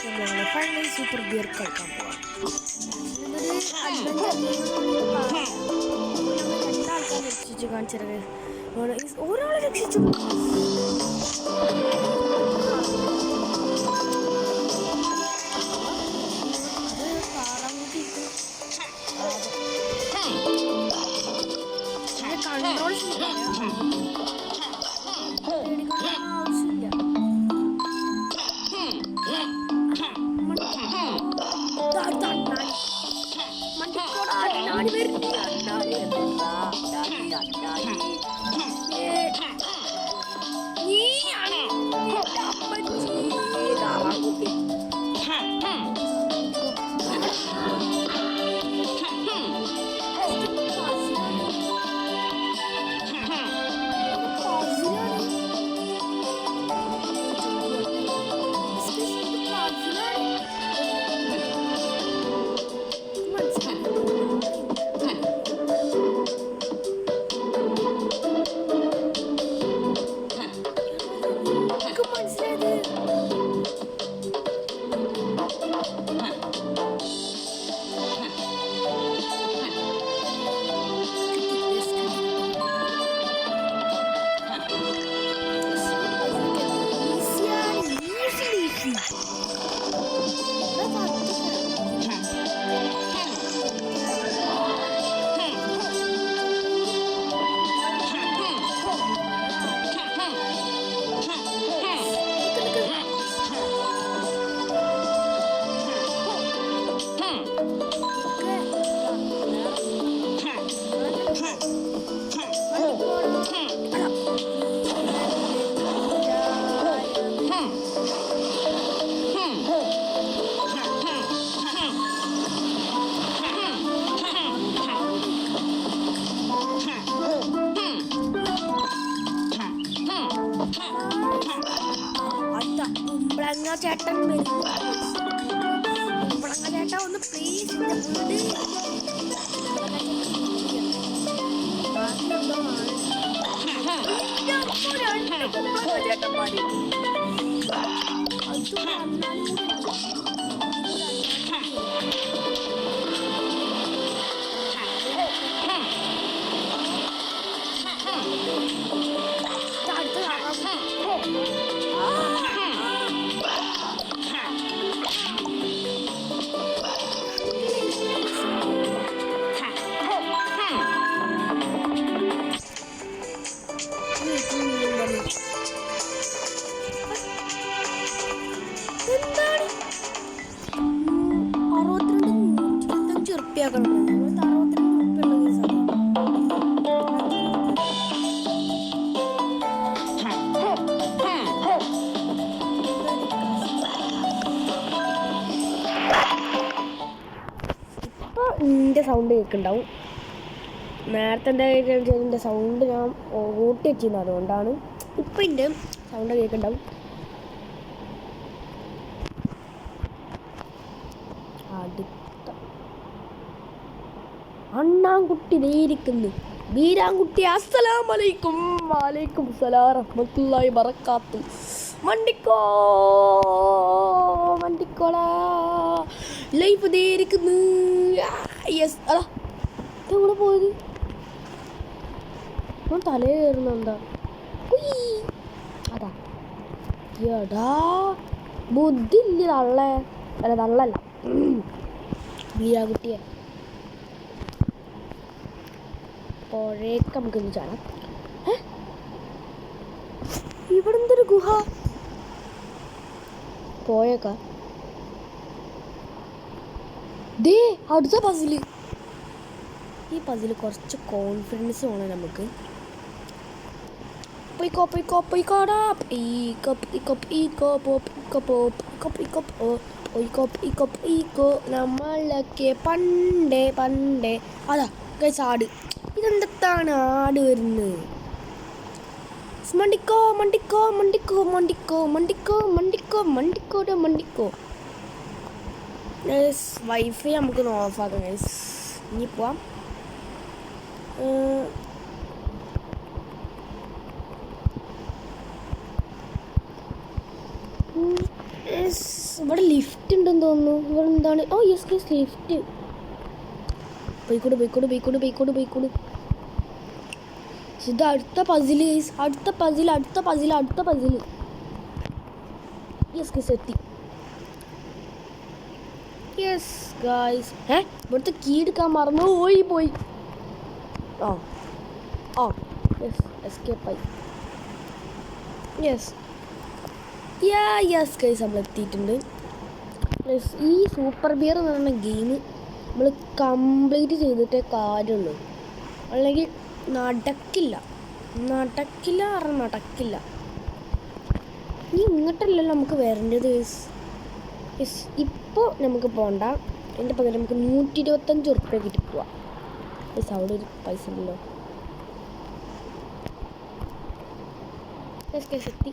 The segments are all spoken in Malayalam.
ഞങ്ങൾ ഫൈനലി സൂപ്പർ ഗിയർ കളിക്കാൻ പോവാം. ഇതൊരു രണ്ടാൾക്കാരെ രക്ഷിച്ചു കാണിച്ചത്. ഒരാളെ രക്ഷിച്ചു. കൺട്രോൾ ആവശ്യമില്ല. ചേട്ടൻ ചേട്ടാ ഒന്ന് പ്ലീസ് എൻ്റെ സൗണ്ട് കേൾക്കുന്നുണ്ടാവും. നേരത്തെ എന്താ എൻ്റെ സൗണ്ട് ഞാൻ കൂട്ടി വെച്ചിരുന്നു, അതുകൊണ്ടാണ് ഇപ്പം എൻ്റെ സൗണ്ട് കേൾക്കുന്നുണ്ടാവും. അടുത്ത അണ്ണാൻകുട്ടി നേരിക്കുന്നു. ബീരാൻകുട്ടി അസ്സലാമലൈക്കും. വലൈക്കും സലാം റഹ്മത്തുള്ളാഹി ബറക്കാത്തു. മണ്ടിക്കോ മണ്ടിക്കോളാ ലൈഫ് നേരിക്കുന്നു. യെസ്. അതാ എവിടെ പോയത്? തലേ കയറുന്നെന്താ? അതാ എടാ ബുദ്ധി ഇല്ല തള്ളേ. അല്ല തള്ളല്ല, ബീരാൻകുട്ടിയെ. പുഴയൊക്കെ നമുക്കൊന്ന് ചാടാം. ഇവിടെ എന്തൊരു ഗുഹ. പോയേക്കാ. ദേ അടുത്ത പസില്. ഈ പസില് കുറച്ച് കോൺഫിഡൻസ് വേണം നമുക്ക്. നമ്മളൊക്കെ പണ്ടേ പണ്ടേ അതാ ചാട്. ഇതെന്താണ് ആട് വരുന്നത്? മണ്ടിക്കോ മണ്ടിക്കോ മണ്ടിക്കോ മണ്ടിക്കോ മണ്ടിക്കോ മണ്ടിക്കോ മണ്ടിക്കോടെ മണ്ടിക്കോ. വൈഫൈ നമുക്ക് ഓഫാക്കാം ഗൈസ്. ഇനി പോവാം. ഇവിടെ ലിഫ്റ്റ് ഉണ്ടെന്ന് തോന്നുന്നു. ഇവിടെ എന്താണ്? Oh yes guys, lift. പോയിക്കോട്. ഇത് അടുത്ത പസില് ഗൈസ്, അടുത്ത പസില്. യെസ് ഗൈസ്, എത്തി. യെസ് ഗൈസ്, ഇവിടുത്തെ കീ എടുക്കാൻ മറന്നു പോയി. യെസ്, എസ്കേപ്പ് ആയി. യെസ് ഗൈസ്, നമ്മൾ എത്തിയിട്ടുണ്ട്. ഈ സൂപ്പർ ബിയർ എന്ന് പറയുന്ന ഗെയിം നമ്മൾ കംപ്ലീറ്റ് ചെയ്തിട്ടേ കാര്യമുള്ളൂ, അല്ലെങ്കിൽ നടക്കില്ല. ഇനി ഇങ്ങോട്ടല്ലല്ലോ നമുക്ക് വരേണ്ടത്. ഇപ്പോൾ നമുക്ക് പോകണ്ട, എൻ്റെ പകരം നമുക്ക് 125 ഉറുപ്പ്യ കിട്ടി പോവാം. അവിടെ ഒരു പൈസ ഉണ്ടല്ലോ. എത്തി.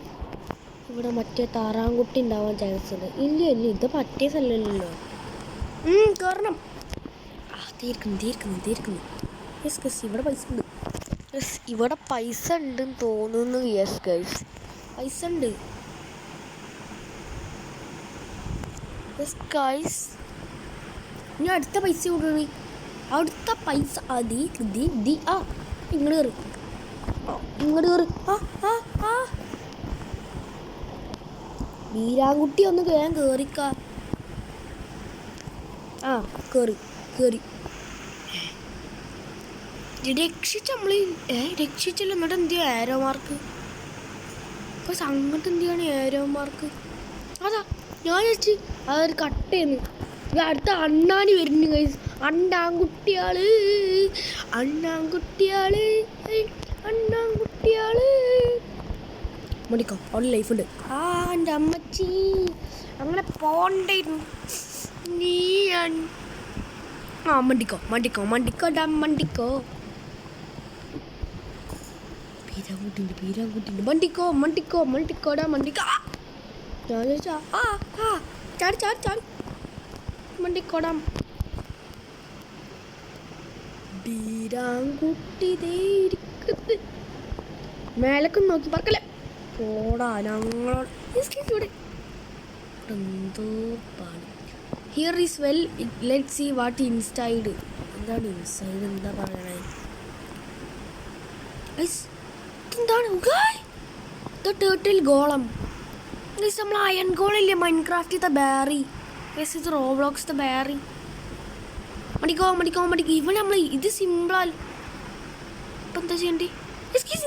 ഇവിടെ മറ്റേ താറാൻകുട്ടി ഉണ്ടാവാൻ ചാൻസ് ഉണ്ട്. ഇല്ല ഇത് പറ്റിയ സ്ഥലമല്ലല്ലോ. കയറണം. തീർക്കുന്നു. ഇവിടെ പൈസ ഉണ്ട്. ഇവിടെ പൈസ ഉണ്ടെന്ന് തോന്നുന്നു. യെസ് ഗൈസ്, പൈസ ഉണ്ട്. ഞാൻ അടുത്ത പൈസ കൊടുക്കണേ. അടുത്ത പൈസ ഇങ്ങോട്ട് കയറി. വീരാൻകുട്ടി ഒന്ന് ഞാൻ കേറിക്ക. കേറി രക്ഷിച്ചല്ലോ. എന്നിട്ട് എന്തിയാ ഏരോ മാർക്ക്? അങ്ങോട്ട് എന്തിയാണ് ഏരോ മാർക്ക്? അതാ ഞാൻ വെച്ച് അതൊരു കട്ടയെന്ന്. അടുത്ത അണ്ണാനി വരുന്നു ഗൈസ്. അണ്ണാൻകുട്ടിയാള് മടിക്കോ, അവിടെ ലൈഫുണ്ട്. എൻ്റെ അമ്മച്ചി അങ്ങനെ പോണ്ടായിരുന്നു. നീ മണ്ടിക്കോ. പീരാൻകുട്ടിൻ്റെ മണ്ടിക്കോടാ. ഞാൻ ചോദിച്ചാ ചാടി മണ്ടിക്കോടാം. പീരാൻകുട്ടി ഇരിക്കുന്നത്. മേലക്കും നോക്കി പറക്കല്ലേ പോടാ. ഞങ്ങളോട് എന്തോ പാടി. Here is well, let see what inside. എന്താണ് ഇൻസൈഡ്? എന്താ പറയണേ? എന്താണ് ദ ടേർട്ടിൽ ഗോളം? നമ്മൾ അയൺ ഗോളില്ലേ മൈൻക്രാഫ്റ്റ് ബാരി. ഇത് റോബ്ലോക്സ് ബാരി. മടിക്കോ. ഇവൻ നമ്മൾ ഇത് സിമ്പിളാൽ ഇപ്പം എന്താ ചെയ്യണ്ടേ?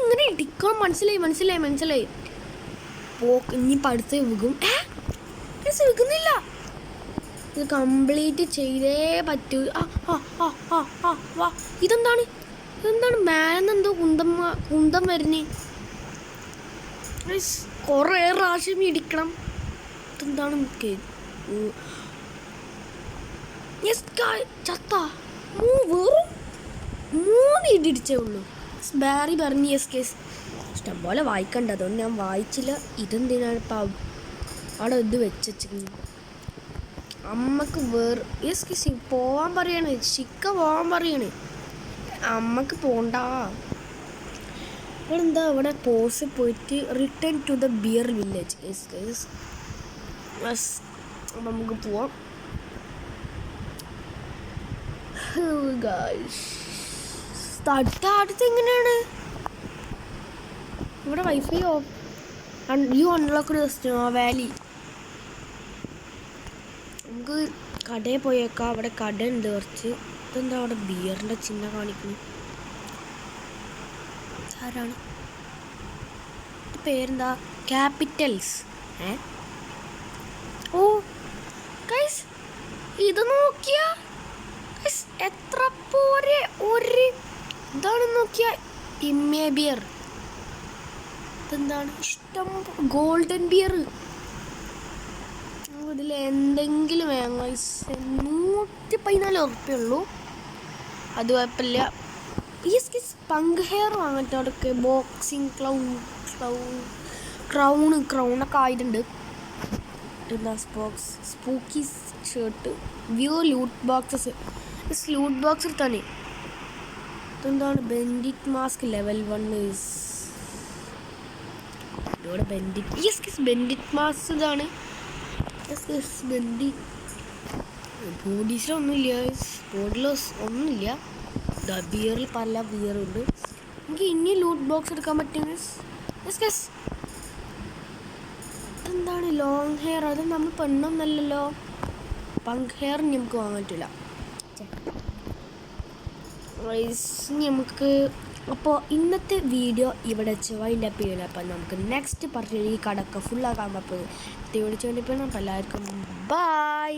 ഇങ്ങനെ ഇടിക്കണം. മനസ്സിലായി. ഇനി പഠിത്തം വിൽക്കുന്നില്ല. ഇത് കംപ്ലീറ്റ് ചെയ്തേ പറ്റൂ. ഇതെന്താണ് മേലെന്നെന്തോ കുന്തം വരുന്നേ. കുറേ പ്രാവശ്യം ഇടിക്കണം. ഇതെന്താണ്? ചത്ത വെറും 3 ഇടിച്ചേ ഉള്ളൂ. ബാരി പറഞ്ഞു യെസ് കേസ്. ഇഷ്ടംപോലെ വായിക്കണ്ട, അതുകൊണ്ട് ഞാൻ വായിച്ചില്ല. ഇതെന്തിനാണ് ഇപ്പം അവിടെ ഇത് വെച്ചിരിക്കുന്നത്? അമ്മക്ക് യെസ് കേസ് പോവാൻ പറയാണ്. പോവാൻ പറയാണ്. അമ്മക്ക് പോണ്ട. ഇവിടെ ഇവിടെ പോസ്റ്റ് പോയിട്ട് return to the bear village. Yes case നമുക്ക് പോവാം. അടുത്ത് എങ്ങനെയാണ്? ഇവിടെ വൈഫൈ യു അൺലോക്ക് വാലി. നമുക്ക് കടയിൽ പോയേക്കാം. അവിടെ കട ഉണ്ട് കുറച്ച്. ഇതെന്താ അവിടെ ബിയറിൻ്റെ ചിഹ്നം കാണിക്കുന്നു? ആരാണ്? പേരെന്താ? ക്യാപിറ്റൽസ്. ഓ ഗൈസ്, ഇത് നോക്കിയാ എത്ര പോരെ ഒരു ഇതാണ്. നോക്കിയ ഇമ്മേ ബിയർ. ഇതെന്താണ്? ഇഷ്ടം ഗോൾഡൻ ബിയർ. ഇതിൽ എന്തെങ്കിലും വേണം. 114 ഉറുപ്പ്യുള്ളൂ. അത് കുഴപ്പമില്ല. ഈ പങ്ക് ഹെയർ വാങ്ങിട്ട് അവിടെയൊക്കെ ബോക്സിങ് ക്രൗണൊക്കെ ആയിട്ടുണ്ട്. Spooky shirt, view loot boxes. Loot box എടുത്താണ്. ഇതെന്താണ്? ബെൻഡിറ്റ് മാസ്ക് ലെവൽ 1 ഇവിടെ ബെൻഡിറ്റ് മാസ്ക്. ഇതാണ് ബന്തി ബോഡീസിലൊന്നുമില്ല, ബോഡിലോസ് ഒന്നുമില്ല. ബിയറിൽ പല ബിയറുണ്ട്. എനിക്ക് ഇനി ലൂട്ട് ബോക്സ് എടുക്കാൻ പറ്റും. എന്താണ് ലോങ് ഹെയർ? അത് നമ്മൾ പെണ്ണൊന്നല്ലല്ലോ. പങ്ക് ഹെയർ നമുക്ക് വാങ്ങാൻ പറ്റില്ല. നമുക്ക് അപ്പോൾ ഇന്നത്തെ വീഡിയോ ഇവിടെ വെച്ച് വൈൻഡ് അപ്പ് ചെയ്യില്ല. അപ്പം നമുക്ക് നെക്സ്റ്റ് പറഞ്ഞ ഈ കടക്ക് ഫുള്ളാക്കാൻ പറ്റുന്നത് വിളിച്ചു വേണ്ടിപ്പോണം. അപ്പോൾ എല്ലാവർക്കും ബൈ.